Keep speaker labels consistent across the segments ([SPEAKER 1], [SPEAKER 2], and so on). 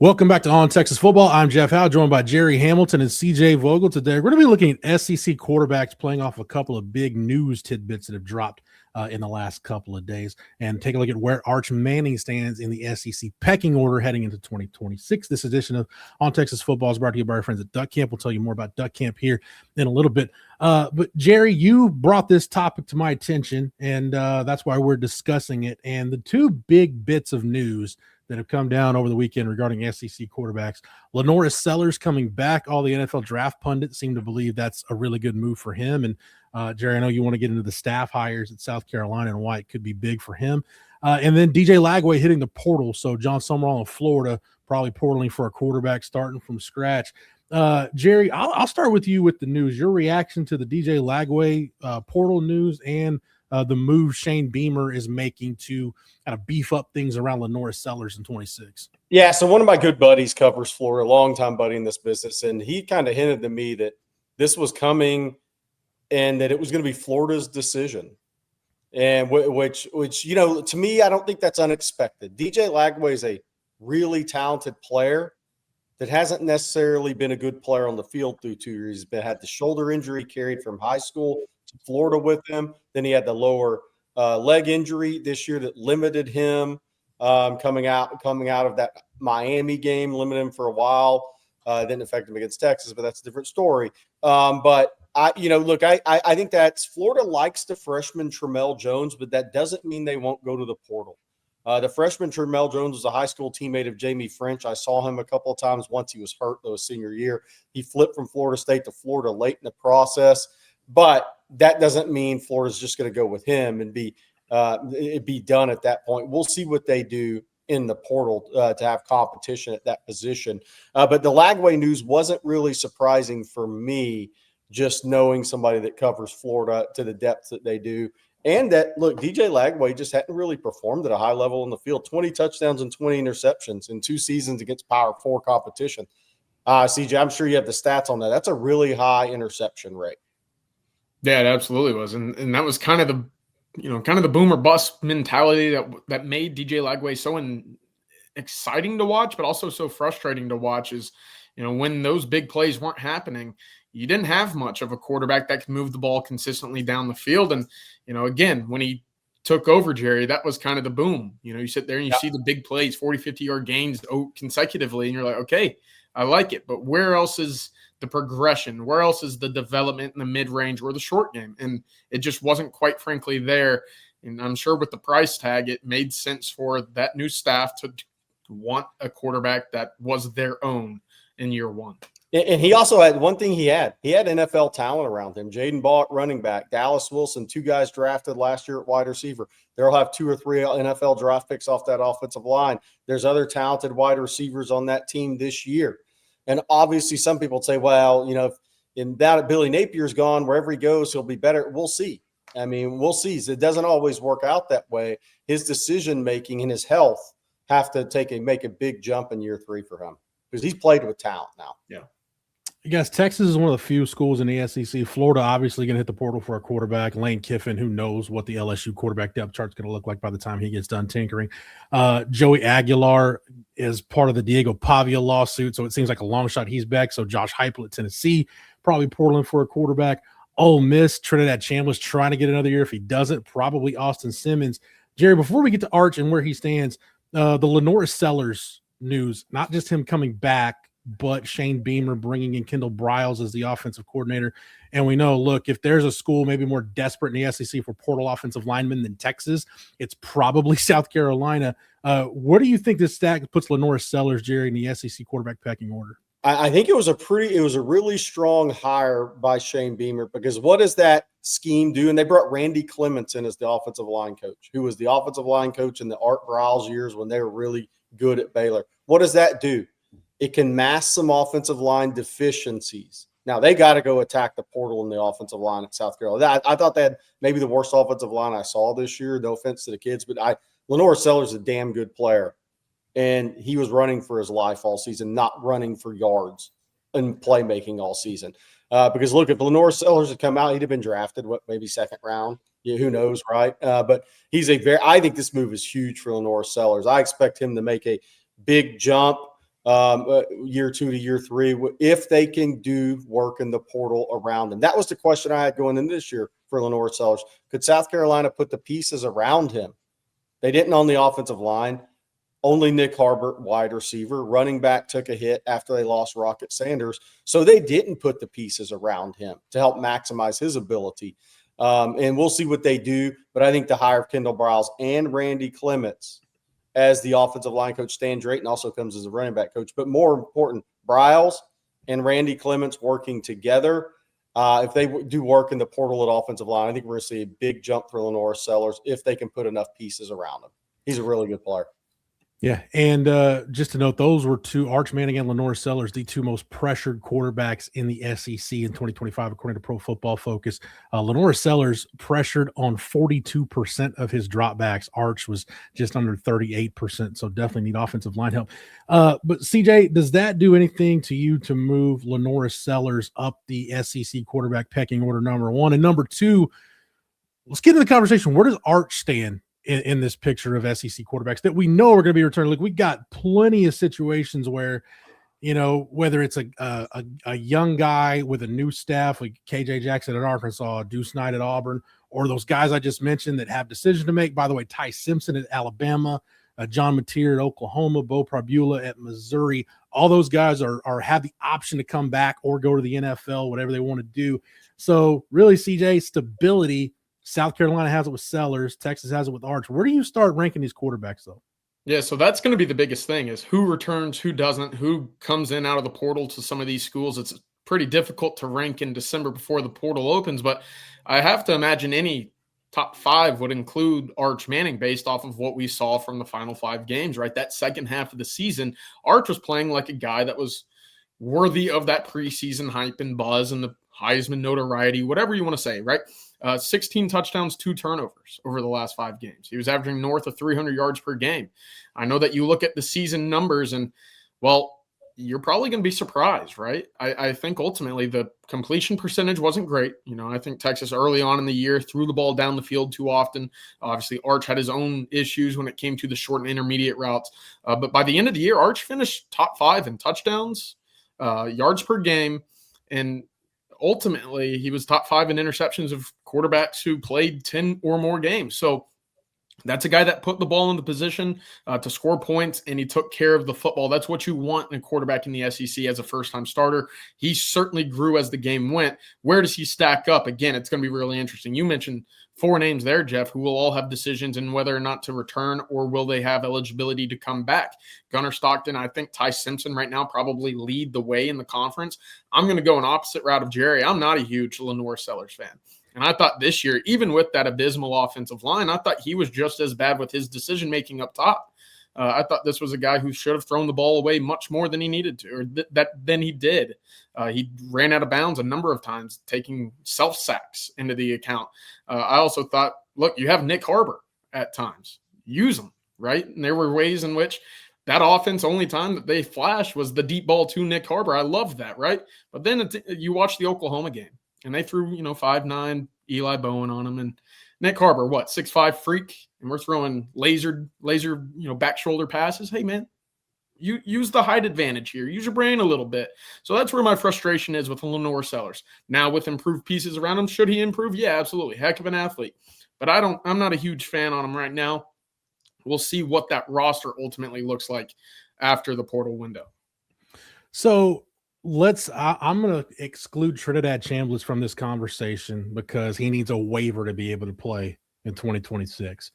[SPEAKER 1] Welcome back to On Texas Football. I'm Jeff Howe, joined by Gerry Hamilton and CJ Vogel. Today, we're going to be looking at SEC quarterbacks playing off a couple of big news tidbits that have dropped in the last couple of days, and take a look at where Arch Manning stands in the SEC pecking order heading into 2026. This edition of On Texas Football is brought to you by our friends at Duck Camp. We'll tell you more about Duck Camp here in a little bit. But Gerry, you brought this topic to my attention, and that's why we're discussing it. And the two big bits of news that have come down over the weekend regarding SEC quarterbacks. Lenoris Sellers coming back. All the NFL draft pundits seem to believe that's a really good move for him. And Gerry, I know you want to get into the staff hires at South Carolina and why it could be big for him. And then DJ Lagway hitting the portal. So John Summerall in Florida probably portaling for a quarterback starting from scratch. Gerry, I'll start with you with the news. Your reaction to the DJ Lagway portal news and the move Shane Beamer is making to kind of beef up things around Lenoris Sellers in 26.
[SPEAKER 2] Yeah, so one of my good buddies covers Florida, a longtime buddy in this business, and he kind of hinted to me that this was coming and that it was going to be Florida's decision. And which you know, to me, I don't think that's unexpected. DJ Lagway is a really talented player that hasn't necessarily been a good player on the field through 2 years. He's had the shoulder injury carried from high school to Florida with him. Then he had the lower leg injury this year that limited him coming out of that Miami game, limited him for a while. Didn't affect him against Texas, but that's a different story. But I think that's Florida likes the freshman Tramel Jones, but that doesn't mean they won't go to the portal. The freshman Tramel Jones was a high school teammate of Jamie French. I saw him a couple of times. Once he was hurt, though, his senior year. He flipped from Florida State to Florida late in the process. But that doesn't mean Florida's just going to go with him and be done at that point. We'll see what they do in the portal to have competition at that position. But the Lagway news wasn't really surprising for me, just knowing somebody that covers Florida to the depth that they do. And that, look, DJ Lagway just hadn't really performed at a high level in the field. 20 touchdowns and 20 interceptions in 2 seasons against Power 4 competition. CJ, I'm sure you have the stats on that. That's a really high interception rate.
[SPEAKER 3] Yeah, it absolutely was. And that was kind of the boom or bust mentality that made DJ Lagway so exciting to watch, but also so frustrating to watch is, when those big plays weren't happening, you didn't have much of a quarterback that could move the ball consistently down the field. And, again, when he took over, Gerry, that was kind of the boom. You sit there and you see the big plays, 40, 50-yard gains consecutively, and you're like, okay, I like it. But where else is the progression? Where else is the development in the mid-range or the short game? And it just wasn't quite frankly there. And I'm sure with the price tag, it made sense for that new staff to want a quarterback that was their own in year one.
[SPEAKER 2] And he also had one thing he had NFL talent around him. Jaden Ball at running back, Dallas Wilson, 2 guys drafted last year at wide receiver. They'll have 2 or 3 NFL draft picks off that offensive line. There's other talented wide receivers on that team this year. And obviously some people say, well, if Billy Napier's gone, wherever he goes, he'll be better. We'll see. I mean, we'll see. It doesn't always work out that way. His decision-making and his health have to make a big jump in year 3 for him because he's played with talent now.
[SPEAKER 3] Yeah.
[SPEAKER 1] Yes, Texas is one of the few schools in the SEC. Florida obviously going to hit the portal for a quarterback. Lane Kiffin, who knows what the LSU quarterback depth chart is going to look like by the time he gets done tinkering. Joey Aguilar is part of the Diego Pavia lawsuit, so it seems like a long shot he's back. So Josh Heupel at Tennessee, probably portaling for a quarterback. Ole Miss, Trinidad Chandler's trying to get another year. If he doesn't, probably Austin Simmons. Gerry, before we get to Arch and where he stands, the Lenoris Sellers news, not just him coming back, but Shane Beamer bringing in Kendall Briles as the offensive coordinator. And we know, look, if there's a school maybe more desperate in the SEC for portal offensive linemen than Texas, it's probably South Carolina. What do you think this stack puts Lenoris Sellers, Gerry, in the SEC quarterback pecking order?
[SPEAKER 2] I think it was a really strong hire by Shane Beamer because what does that scheme do? And they brought Randy Clements in as the offensive line coach, who was the offensive line coach in the Art Briles years when they were really good at Baylor. What does that do? It can mask some offensive line deficiencies. Now, they got to go attack the portal in the offensive line at South Carolina. I thought they had maybe the worst offensive line I saw this year. No offense to the kids, but Lenoris Sellers is a damn good player. And he was running for his life all season, not running for yards and playmaking all season. Because, look, if Lenoris Sellers had come out, he'd have been drafted, maybe second round. Yeah, who knows, right? But I think this move is huge for Lenoris Sellers. I expect him to make a big jump. year 2 to year 3, if they can do work in the portal around him. That was the question I had going into this year for Lenore Sellers. Could South Carolina put the pieces around him? They didn't on the offensive line. Only Nick Harbert, wide receiver. Running back took a hit after they lost Rocket Sanders. So they didn't put the pieces around him to help maximize his ability. And we'll see what they do. But I think the hire of Kendall Briles and Randy Clements as the offensive line coach, Stan Drayton also comes as a running back coach. But more important, Briles and Randy Clements working together. If they do work in the portal at offensive line, I think we're going to see a big jump for Lenore Sellers if they can put enough pieces around him. He's a really good player.
[SPEAKER 1] Yeah, and just to note, those were Arch Manning and Lenore Sellers, the two most pressured quarterbacks in the SEC in 2025, according to Pro Football Focus. Lenore Sellers pressured on 42% of his dropbacks. Arch was just under 38%, so definitely need offensive line help. But CJ, does that do anything to you to move Lenore Sellers up the SEC quarterback pecking order, number one? And number two, let's get into the conversation. Where does Arch stand in this picture of SEC quarterbacks that we know are going to be returning? Look, we got plenty of situations where, whether it's a young guy with a new staff like KJ Jackson at Arkansas, Deuce Knight at Auburn, or those guys I just mentioned that have decisions to make. By the way, Ty Simpson at Alabama, John Mateer at Oklahoma, Bo Prabula at Missouri. All those guys are have the option to come back or go to the NFL, whatever they want to do. So really, CJ, stability. South Carolina has it with Sellers. Texas has it with Arch. Where do you start ranking these quarterbacks, though?
[SPEAKER 3] Yeah, so that's going to be the biggest thing is who returns, who doesn't, who comes in out of the portal to some of these schools. It's pretty difficult to rank in December before the portal opens, but I have to imagine any top 5 would include Arch Manning based off of what we saw from the final 5 games, right? That second half of the season, Arch was playing like a guy that was worthy of that preseason hype and buzz and the Heisman notoriety, whatever you want to say, right? 16 touchdowns, 2 turnovers over the last 5 games. He was averaging north of 300 yards per game. I know that you look at the season numbers and, well, you're probably going to be surprised, right? I think ultimately the completion percentage wasn't great. I think Texas early on in the year threw the ball down the field too often. Obviously, Arch had his own issues when it came to the short and intermediate routes. But by the end of the year, Arch finished top 5 in touchdowns, yards per game, and ultimately he was top 5 in interceptions of quarterbacks who played 10 or more games. So that's a guy that put the ball into position to score points, and he took care of the football. That's what you want in a quarterback in the SEC as a first-time starter. He certainly grew as the game went. Where does he stack up? Again, it's going to be really interesting. You mentioned 4 names there, Jeff, who will all have decisions in whether or not to return or will they have eligibility to come back. Gunnar Stockton, I think Ty Simpson right now probably lead the way in the conference. I'm going to go an opposite route of Gerry. I'm not a huge Lenore Sellers fan. And I thought this year, even with that abysmal offensive line, I thought he was just as bad with his decision-making up top. I thought this was a guy who should have thrown the ball away much more than he needed to, or than he did. He ran out of bounds a number of times, taking self-sacks into the account. I also thought, look, you have Nick Harbert at times. Use him, right? And there were ways in which that offense, only time that they flashed was the deep ball to Nick Harbert. I loved that, right? But then you watch the Oklahoma game. And they threw, 5'9" Eli Bowen on him. And Nick Harbert, 6'5" freak. And we're throwing laser, back shoulder passes. Hey, man, you use the height advantage here. Use your brain a little bit. So that's where my frustration is with Lenore Sellers. Now, with improved pieces around him, should he improve? Yeah, absolutely. Heck of an athlete. But I'm not a huge fan on him right now. We'll see what that roster ultimately looks like after the portal window.
[SPEAKER 1] So I'm going to exclude Trinidad Chambliss from this conversation because he needs a waiver to be able to play in 2026.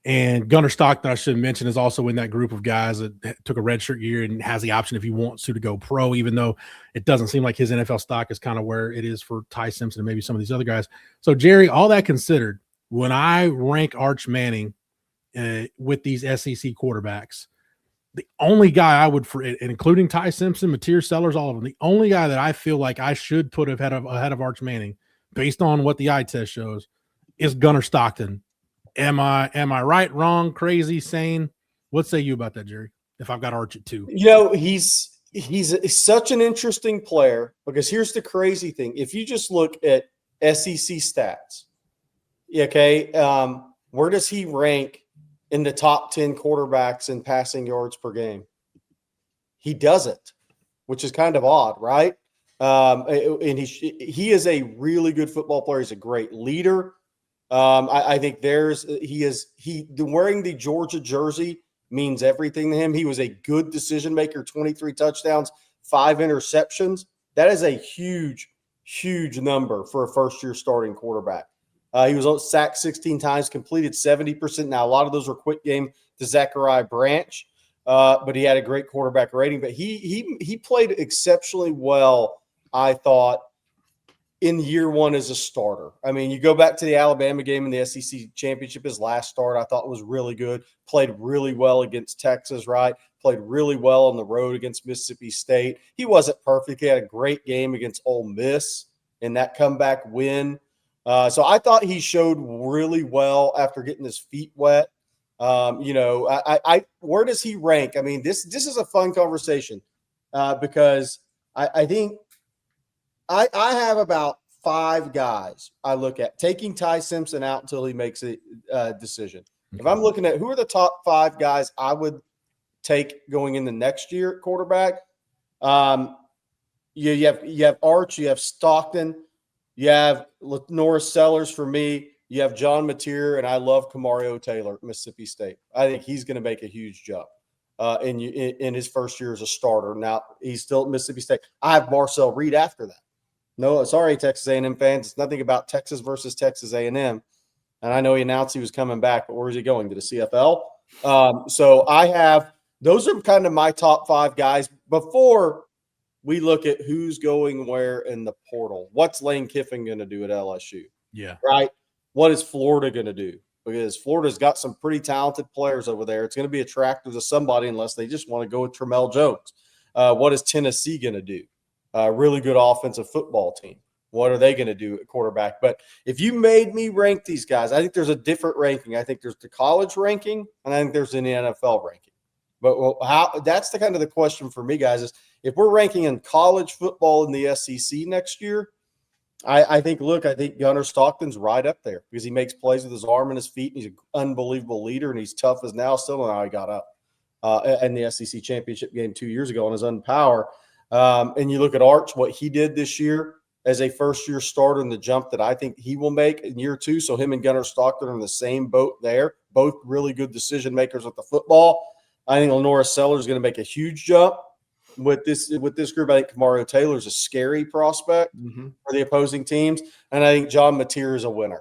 [SPEAKER 1] And Gunnar Stockton, I should mention, is also in that group of guys that took a redshirt year and has the option if he wants to go pro, even though it doesn't seem like his NFL stock is kind of where it is for Ty Simpson and maybe some of these other guys. So, Gerry, all that considered, when I rank Arch Manning with these SEC quarterbacks, the only guy I would, including Ty Simpson, Mateer, Sellers, all of them, the only guy that I feel like I should put ahead of Arch Manning, based on what the eye test shows, is Gunnar Stockton. Am I right, wrong, crazy, sane? What say you about that, Gerry? If I've got Arch at 2,
[SPEAKER 2] He's such an interesting player because here's the crazy thing: if you just look at SEC stats, okay, where does he rank in the top 10 quarterbacks in passing yards per game? he doesn't, which is kind of odd, right? And he is a really good football player. He's a great leader. I think wearing the Georgia jersey means everything to him. He was a good decision maker, 23 touchdowns, 5 interceptions. That is a huge, huge number for a first-year starting quarterback. He was sacked 16 times, completed 70%. Now, a lot of those were quick game to Zachariah Branch, but he had a great quarterback rating. But he played exceptionally well, I thought, in year one as a starter. I mean, you go back to the Alabama game in the SEC championship, his last start, I thought was really good. Played really well against Texas, right? Played really well on the road against Mississippi State. He wasn't perfect. He had a great game against Ole Miss in that comeback win. So I thought he showed really well after getting his feet wet. Where does he rank? I mean, this is a fun conversation because I think I have about 5 guys I look at, taking Ty Simpson out until he makes a decision. If I'm looking at who are the top 5 guys I would take going in the next year at quarterback, you have Arch, you have Stockton, you have Norris Sellers for me, you have John Mateer, and I love Kamario Taylor at Mississippi State. I think he's going to make a huge jump in his first year as a starter. Now, he's still at Mississippi State. I have Marcel Reed after that. No, sorry, Texas A&M fans. It's nothing about Texas versus Texas A&M. And I know he announced he was coming back, but where is he going? To the CFL? So I have – those are kind of my top 5 guys before we look at who's going where in the portal. What's Lane Kiffin going to do at LSU?
[SPEAKER 1] Yeah.
[SPEAKER 2] Right? What is Florida going to do? Because Florida's got some pretty talented players over there. It's going to be attractive to somebody unless they just want to go with Tramel Jones. What is Tennessee going to do? Really good offensive football team. What are they going to do at quarterback? But if you made me rank these guys, I think there's a different ranking. I think there's the college ranking, and I think there's an NFL ranking. But that's the kind of the question for me, guys, is if we're ranking in college football in the SEC next year, I think Gunnar Stockton's right up there because he makes plays with his arm and his feet, and he's an unbelievable leader, and he's tough as now. Still know how he got up in the SEC championship game 2 years ago on his own power. And you look at Arch, what he did this year as a first-year starter and the jump that I think he will make in year 2. So him and Gunnar Stockton are in the same boat there, both really good decision makers with the football. I think Norris Sellers is going to make a huge jump with this group. I think Kamario Taylor is a scary prospect for the opposing teams, and I think John Mateer is a winner.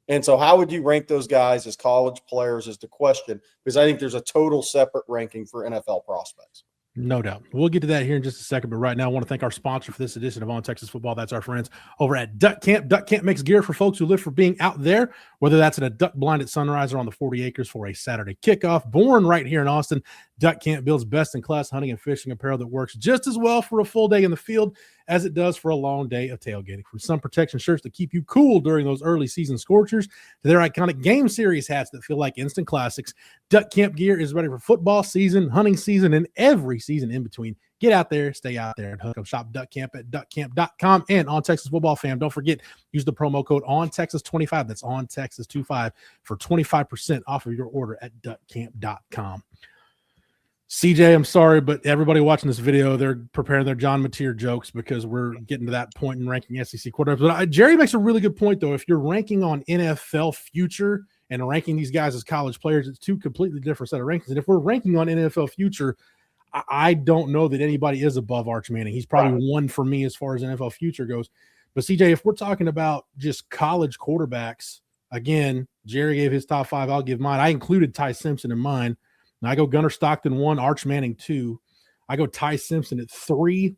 [SPEAKER 2] And so how would you rank those guys as college players is the question, because I think there's a total separate ranking for NFL prospects.
[SPEAKER 1] No doubt. We'll get to that here in just a second. But right now, I want to thank our sponsor for this edition of On Texas Football. That's our friends over at Duck Camp. Duck Camp makes gear for folks who live for being out there, whether that's in a duck blind at sunrise or on the 40 acres for a Saturday kickoff. Born right here in Austin, Duck Camp builds best-in-class hunting and fishing apparel that works just as well for a full day in the field as it does for a long day of tailgating. From sun protection shirts to keep you cool during those early season scorchers to their iconic game series hats that feel like instant classics, Duck Camp gear is ready for football season, hunting season, and every season in between. Get out there, stay out there, and hook up shop Duck Camp at duckcamp.com. And On Texas Football fam, don't forget, use the promo code ONTexas25. That's ONTexas25 for 25% off of your order at duckcamp.com. CJ, I'm sorry, but everybody watching this video, they're preparing their John Mateer jokes because we're getting to that point in ranking SEC quarterbacks. But Gerry makes a really good point, though. If you're ranking on NFL future and ranking these guys as college players, it's 2 completely different set of rankings. And if we're ranking on NFL future, I don't know that anybody is above Arch Manning. He's probably one for me as far as NFL future goes. But CJ, if we're talking about just college quarterbacks, again, Gerry gave his top 5. I'll give mine. I included Ty Simpson in mine. Now I go Gunnar Stockton 1, Arch Manning 2. I go Ty Simpson at 3.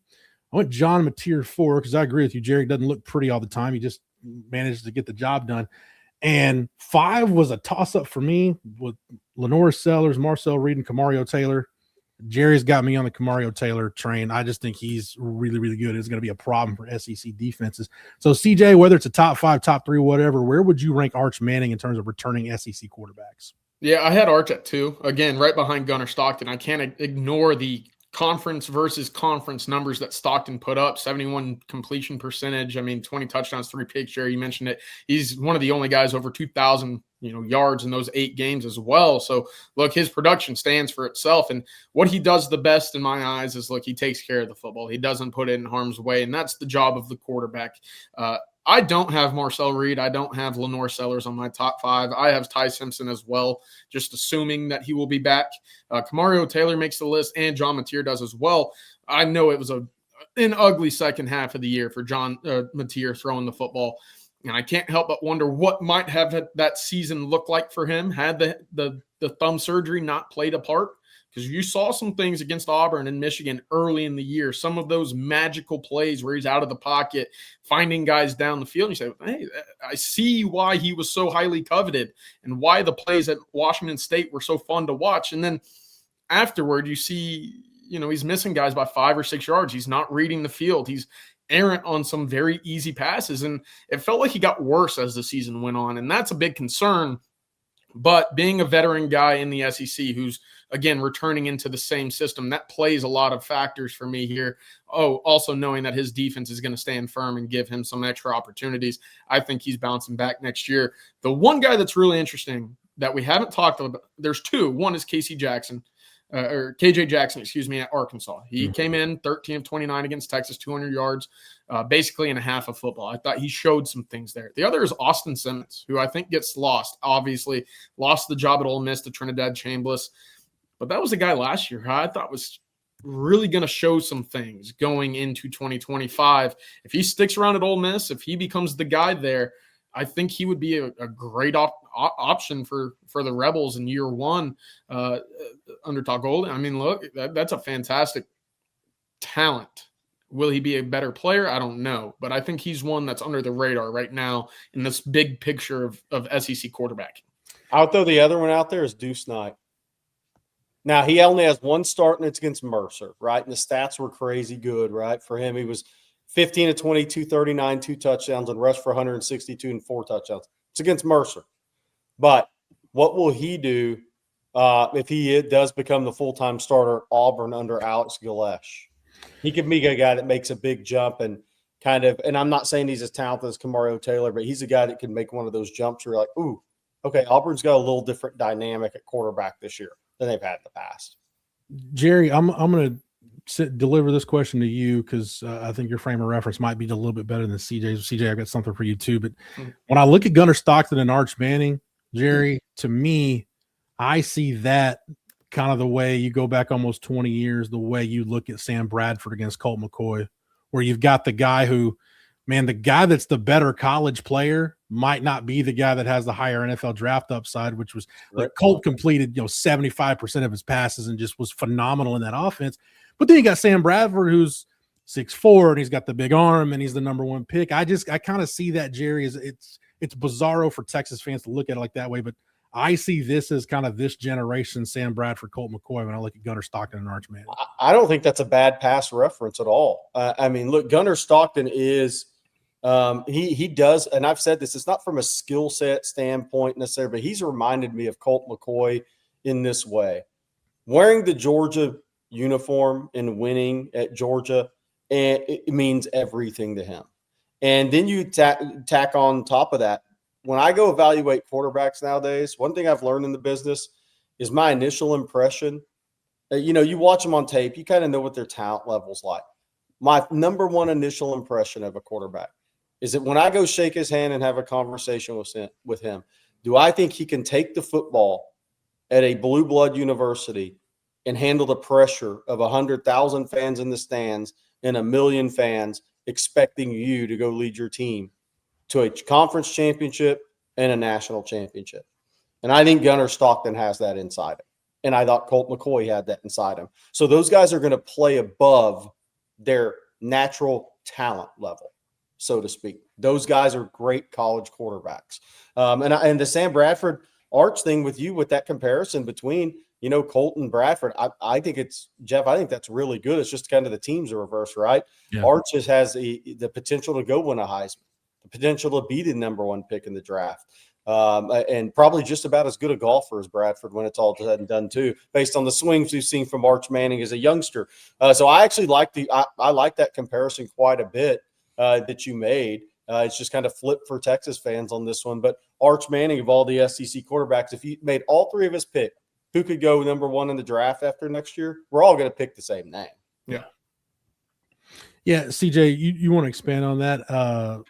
[SPEAKER 1] I went John Mateer 4 because I agree with you. Gerry doesn't look pretty all the time. He just manages to get the job done. And 5 was a toss-up for me with Norris Sellers, Marcel Reed, and Kamario Taylor. Gerry's got me on the Kamario Taylor train. I just think he's really, really good. It's going to be a problem for SEC defenses. So, CJ, whether it's a top 5, top 3, whatever, where would you rank Arch Manning in terms of returning SEC quarterbacks?
[SPEAKER 3] Yeah, I had Arch at 2. Again, right behind Gunnar Stockton. I can't ignore the conference versus conference numbers that Stockton put up. 71 completion percentage. I mean, 20 touchdowns, 3 picks. Gerry, you mentioned it. He's one of the only guys over 2,000 yards in those 8 games as well. So look, his production stands for itself. And what he does the best in my eyes is, look, he takes care of the football. He doesn't put it in harm's way. And that's the job of the quarterback. I don't have Marcel Reed. I don't have Lenore Sellers on my top 5. I have Ty Simpson as well, just assuming that he will be back. Kamario Taylor makes the list, and John Mateer does as well. I know it was an ugly second half of the year for John Mateer throwing the football. And I can't help but wonder what might have that season looked like for him had the thumb surgery not played a part. Because you saw some things against Auburn and Michigan early in the year, some of those magical plays where he's out of the pocket, finding guys down the field. And you say, hey, I see why he was so highly coveted and why the plays at Washington State were so fun to watch. And then afterward, you see, he's missing guys by 5 or 6 yards. He's not reading the field. He's errant on some very easy passes. And it felt like he got worse as the season went on. And that's a big concern. But being a veteran guy in the SEC who's, again, returning into the same system, that plays a lot of factors for me here. Oh, also knowing that his defense is going to stand firm and give him some extra opportunities. I think he's bouncing back next year. The one guy that's really interesting that we haven't talked about, there's 2. One is KJ Jackson, at Arkansas. He came in 13 of 29 against Texas, 200 yards, basically in a half of football. I thought he showed some things there. The other is Austin Simmons, who I think gets lost. Obviously, lost the job at Ole Miss to Trinidad Chambliss. But that was a guy last year who I thought was really going to show some things going into 2025. If he sticks around at Ole Miss, if he becomes the guy there, I think he would be a great option for the Rebels in year 1 under Todd Golden. I mean, look, that's a fantastic talent. Will he be a better player? I don't know. But I think he's one that's under the radar right now in this big picture of SEC quarterbacking.
[SPEAKER 2] I'll throw the other one out there is Deuce Knight. Now, he only has 1 start, and it's against Mercer, right? And the stats were crazy good, right? For him, he was 15 of 20, 239, 2 touchdowns, and rushed for 162 and 4 touchdowns. It's against Mercer. But what will he do if he does become the full-time starter at Auburn under Alex Galesh? He could be a guy that makes a big jump and and I'm not saying he's as talented as Kamario Taylor, but he's a guy that can make one of those jumps where you're like, ooh, okay, Auburn's got a little different dynamic at quarterback this year than they've had in the past.
[SPEAKER 1] Jerry, I'm going to deliver this question to you because I think your frame of reference might be a little bit better than CJ's. CJ, I've got something for you too. But when I look at Gunnar Stockton and Arch Manning, Jerry, to me, I see that kind of the way you go back almost 20 years, the way you look at Sam Bradford against Colt McCoy, where you've got the guy who, man, the guy that's the better college player might not be the guy that has the higher NFL draft upside, which was like Colt completed, 75% of his passes and just was phenomenal in that offense. But then you got Sam Bradford, who's 6'4", and he's got the big arm, and he's the number 1 pick. I kind of see that, Jerry, as it's bizarro for Texas fans to look at it like that way, but I see this as kind of this generation Sam Bradford, Colt McCoy when I look at Gunnar Stockton and Arch Manning.
[SPEAKER 2] I don't think that's a bad pass reference at all. I mean, look, Gunnar Stockton is he does, and I've said this, it's not from a skill set standpoint necessarily, but he's reminded me of Colt McCoy in this way. Wearing the Georgia uniform and winning at Georgia, and it means everything to him. And then you tack on top of that. When I go evaluate quarterbacks nowadays, one thing I've learned in the business is my initial impression. You watch them on tape, you kind of know what their talent level's like. My number 1 initial impression of a quarterback is that when I go shake his hand and have a conversation with him, do I think he can take the football at a blue blood university and handle the pressure of 100,000 fans in the stands and 1 million fans expecting you to go lead your team to a conference championship and a national championship? And I think Gunnar Stockton has that inside him. And I thought Colt McCoy had that inside him. So those guys are going to play above their natural talent level, so to speak. Those guys are great college quarterbacks. And the Sam Bradford Arch thing with you, with that comparison between, Colt and Bradford, I think it's, Jeff, I think that's really good. It's just kind of the teams are reversed, right? Yeah. Arch has the potential to go win a Heisman, the potential to be the number 1 pick in the draft, and probably just about as good a golfer as Bradford when it's all said and done too, based on the swings we've seen from Arch Manning as a youngster. So I actually like I like that comparison quite a bit that you made. It's just kind of flipped for Texas fans on this one. But Arch Manning, of all the SEC quarterbacks, if he made all three of us pick who could go number one in the draft after next year, we're all going to pick the same name.
[SPEAKER 3] Yeah.
[SPEAKER 1] Yeah, CJ, you want to expand on that?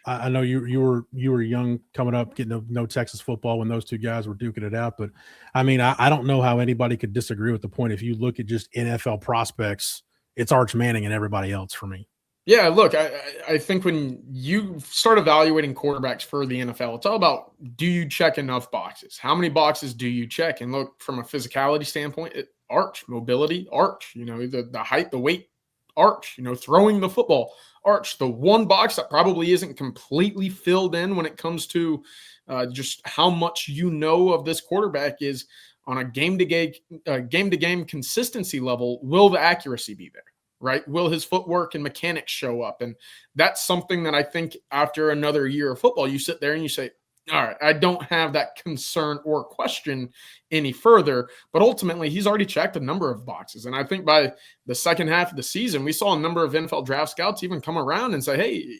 [SPEAKER 1] I know you were young coming up, getting to know Texas football when those two guys were duking it out. But I mean, I don't know how anybody could disagree with the point. If you look at just NFL prospects, it's Arch Manning and everybody else for me.
[SPEAKER 3] Yeah, look, I think when you start evaluating quarterbacks for the NFL, it's all about, do you check enough boxes? How many boxes do you check? And look, from a physicality standpoint, Arch, mobility, Arch, the height, the weight, Arch, throwing the football, Arch. The one box that probably isn't completely filled in when it comes to just how much of this quarterback is on a game-to-game consistency level. Will the accuracy be there? Right? Will his footwork and mechanics show up? And that's something that I think after another year of football, you sit there and you say, all right, I don't have that concern or question any further. But ultimately, he's already checked a number of boxes. And I think by the second half of the season, we saw a number of NFL draft scouts even come around and say, hey,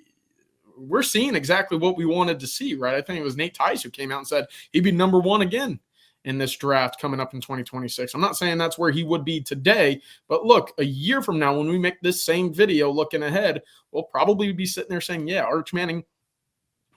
[SPEAKER 3] we're seeing exactly what we wanted to see, right? I think it was Nate Tice who came out and said he'd be number one again in this draft coming up in 2026. I'm not saying that's where he would be today, but look, a year from now, when we make this same video looking ahead, we'll probably be sitting there saying, yeah, Arch Manning,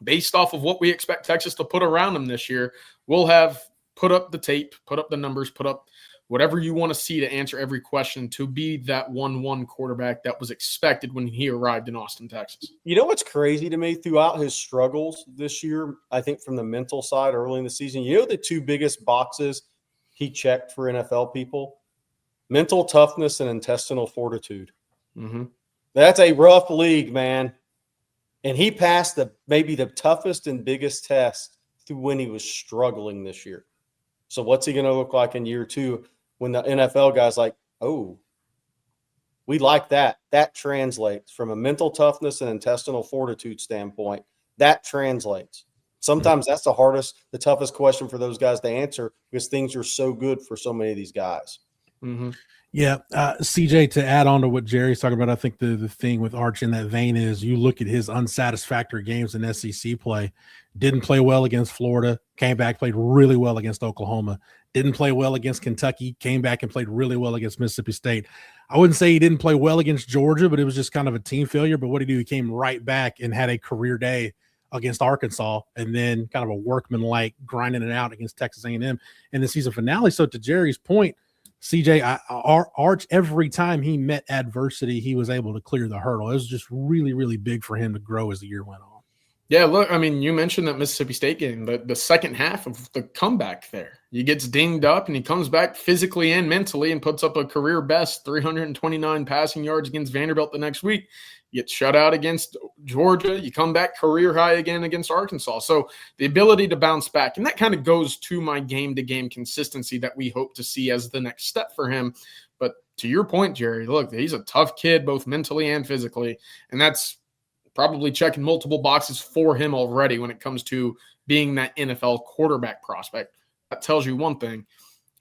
[SPEAKER 3] based off of what we expect Texas to put around him this year, we'll have put up the tape, put up the numbers, put up whatever you want to see to answer every question to be that 1-1 quarterback that was expected when he arrived in Austin, Texas.
[SPEAKER 2] You know what's crazy to me throughout his struggles this year, I think from the mental side early in the season, the two biggest boxes he checked for NFL people? Mental toughness and intestinal fortitude.
[SPEAKER 3] Mm-hmm.
[SPEAKER 2] That's a rough league, man. And he passed maybe the toughest and biggest test through when he was struggling this year. So what's he going to look like in year two when the NFL guy's like, oh, we like that. That translates from a mental toughness and intestinal fortitude standpoint. That translates. Sometimes that's the toughest question for those guys to answer because things are so good for so many of these guys.
[SPEAKER 3] Mm-hmm.
[SPEAKER 1] Yeah, CJ, to add on to what Jerry's talking about, I think the thing with Arch in that vein is you look at his unsatisfactory games in SEC play. Didn't play well against Florida, came back, played really well against Oklahoma. Didn't play well against Kentucky, came back and played really well against Mississippi State. I wouldn't say he didn't play well against Georgia, but it was just kind of a team failure. But what did he do? He came right back and had a career day against Arkansas, and then kind of a workman-like grinding it out against Texas A&M in the season finale. So to Jerry's point, CJ, Arch, every time he met adversity, he was able to clear the hurdle. It was just really, really big for him to grow as the year went on.
[SPEAKER 3] Yeah, look, I mean, you mentioned that Mississippi State game, the second half of the comeback there. He gets dinged up and he comes back physically and mentally and puts up a career best 329 passing yards against Vanderbilt the next week. You get shut out against Georgia. You come back career high again against Arkansas. So the ability to bounce back, and that kind of goes to my game-to-game consistency that we hope to see as the next step for him. But to your point, Jerry, look, he's a tough kid, both mentally and physically, and that's probably checking multiple boxes for him already when it comes to being that NFL quarterback prospect. That tells you one thing.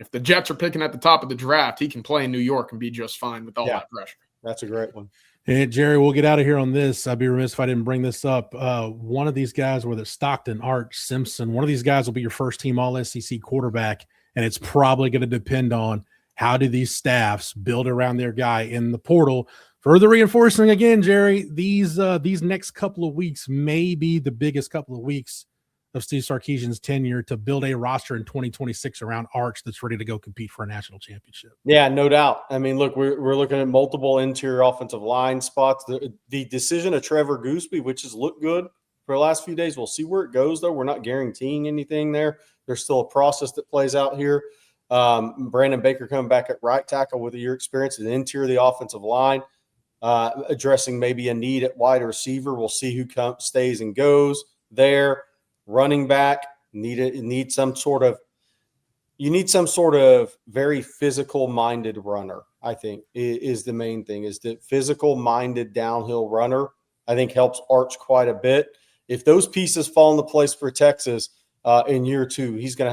[SPEAKER 3] If the Jets are picking at the top of the draft, he can play in New York and be just fine with all that pressure.
[SPEAKER 2] That's a great one.
[SPEAKER 1] Hey, Jerry, we'll get out of here on this. I'd be remiss if I didn't bring this up. One of these guys, whether it's Stockton, Arch, Simpson, one of these guys will be your first team All-SEC quarterback, and it's probably going to depend on how do these staffs build around their guy in the portal. Further reinforcing again, Jerry, these next couple of weeks may be the biggest couple of weeks of Steve Sarkisian's tenure to build a roster in 2026 around Arch that's ready to go compete for a national championship.
[SPEAKER 2] Yeah, no doubt. I mean, look, we're looking at multiple interior offensive line spots. The decision of Trevor Gooseby, which has looked good for the last few days. We'll see where it goes, though. We're not guaranteeing anything there. There's still a process that plays out here. Brandon Baker coming back at right tackle with a year experience in the interior of the offensive line. Addressing maybe a need at wide receiver. We'll see who stays and goes there. Running back, you need some sort of very physical-minded runner, I think, is the main thing, is the physical-minded downhill runner, I think helps Arch quite a bit. If those pieces fall into place for Texas in year two, he's going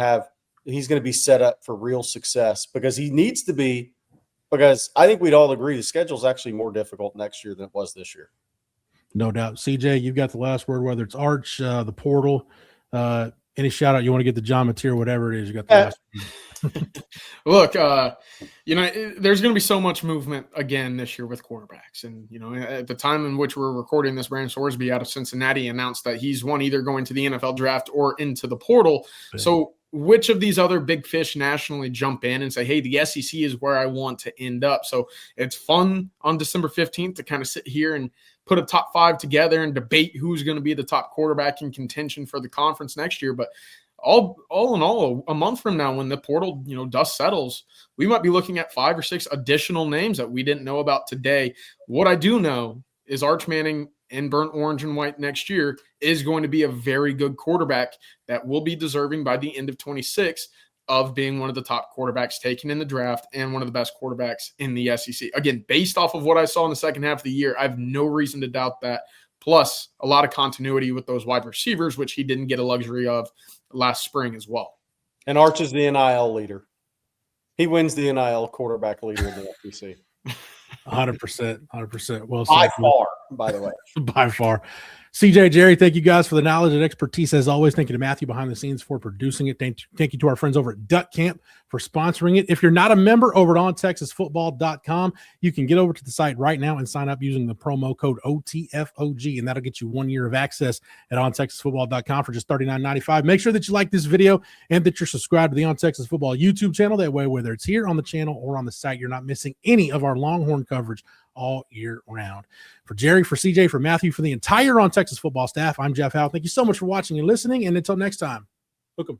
[SPEAKER 2] to be set up for real success because he needs to be. Because I think we'd all agree the schedule is actually more difficult next year than it was this year.
[SPEAKER 1] No doubt. CJ, you've got the last word, whether it's Arch, the portal, any shout out you want to get to John Mateer, whatever it is, you got the last word.
[SPEAKER 3] Look, there's going to be so much movement again this year with quarterbacks. And, at the time in which we're recording this, Brandon Sorsby out of Cincinnati announced that he's either going to the NFL draft or into the portal.
[SPEAKER 1] Big.
[SPEAKER 3] So which of these other big fish nationally jump in and say, hey, the SEC is where I want to end up? So it's fun on December 15th to kind of sit here and put a top 5 together and debate who's going to be the top quarterback in contention for the conference next year. But all in all, a month from now, when the portal, dust settles, we might be looking at 5 or 6 additional names that we didn't know about today. What I do know is Arch Manning in burnt orange and white next year is going to be a very good quarterback that will be deserving by the end of 26 of being one of the top quarterbacks taken in the draft and one of the best quarterbacks in the SEC. Again, based off of what I saw in the second half of the year, I have no reason to doubt that. Plus a lot of continuity with those wide receivers, which he didn't get a luxury of last spring as well.
[SPEAKER 2] And Arch is the NIL leader. He wins the NIL quarterback leader in the SEC.
[SPEAKER 1] 100%. Well,
[SPEAKER 2] by far, by the way.
[SPEAKER 1] By far. CJ, Gerry, thank you guys for the knowledge and expertise as always. Thank you to Matthew behind the scenes for producing it. Thank you to our friends over at Duck Camp for sponsoring it. If you're not a member over at ontexasfootball.com, you can get over to the site right now and sign up using the promo code OTFOG, and that'll get you 1 year of access at ontexasfootball.com for just $39.95. Make sure that you like this video and that you're subscribed to the On Texas Football YouTube channel. That way, whether it's here on the channel or on the site, you're not missing any of our Longhorn coverage all year round. For Gerry, for CJ, for Matthew, for the entire On Texas Football staff, I'm Jeff Howe. Thank you so much for watching and listening, and until next time, hook 'em.